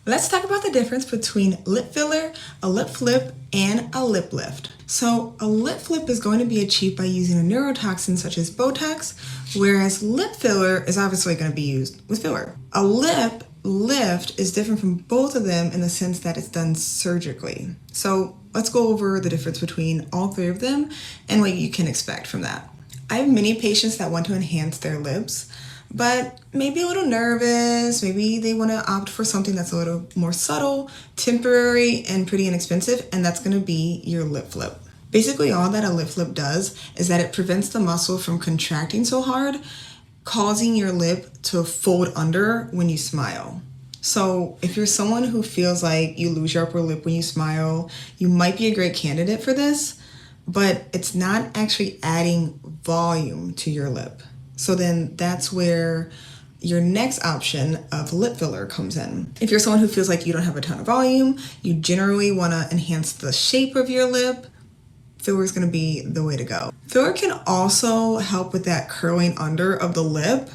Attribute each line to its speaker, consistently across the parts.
Speaker 1: Let's talk about the difference between lip filler, a lip flip, and a lip lift. So a lip flip is going to be achieved by using a neurotoxin such as Botox, whereas lip filler is obviously going to be used with filler. A lip lift is different from both of them in the sense that it's done surgically. So let's go over the difference between all three of them and what you can expect from that. I have many patients that want to enhance their lips, but maybe a little nervous, maybe they want to opt for something that's a little more subtle, temporary, and pretty inexpensive, and that's going to be your lip flip. Basically, all that a lip flip does is that it prevents the muscle from contracting so hard, causing your lip to fold under when you smile. So if you're someone who feels like you lose your upper lip when you smile, you might be a great candidate for this, but it's not actually adding volume to your lip. So then that's where your next option of lip filler comes in. If you're someone who feels like you don't have a ton of volume, you generally want to enhance the shape of your lip, filler is going to be the way to go. Filler can also help with that curling under of the lip,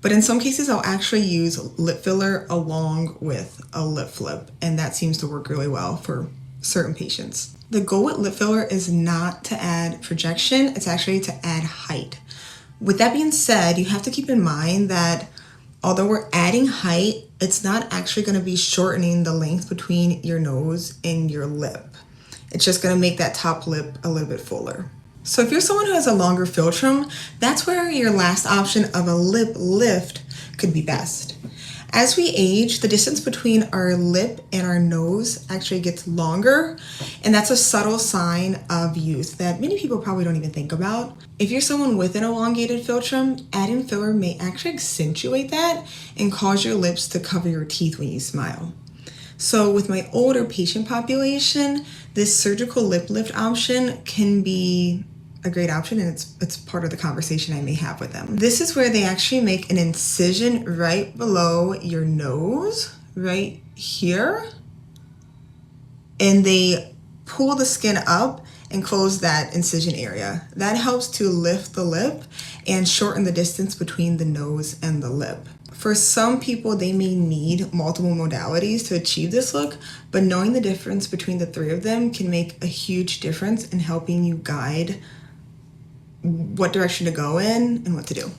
Speaker 1: but in some cases I'll actually use lip filler along with a lip flip, and that seems to work really well for certain patients. The goal with lip filler is not to add projection, it's actually to add height. With that being said, you have to keep in mind that although we're adding height, it's not actually going to be shortening the length between your nose and your lip. It's just going to make that top lip a little bit fuller. So if you're someone who has a longer philtrum, that's where your last option of a lip lift could be best. As we age, the distance between our lip and our nose actually gets longer, and that's a subtle sign of youth that many people probably don't even think about. If you're someone with an elongated philtrum, adding filler may actually accentuate that and cause your lips to cover your teeth when you smile. So with my older patient population, this surgical lip lift option can be a great option, and it's part of the conversation I may have with them. This is where they actually make an incision right below your nose, right here, and they pull the skin up and close that incision area. That helps to lift the lip and shorten the distance between the nose and the lip. For some people, they may need multiple modalities to achieve this look, but knowing the difference between the three of them can make a huge difference in helping you guide what direction to go in and what to do.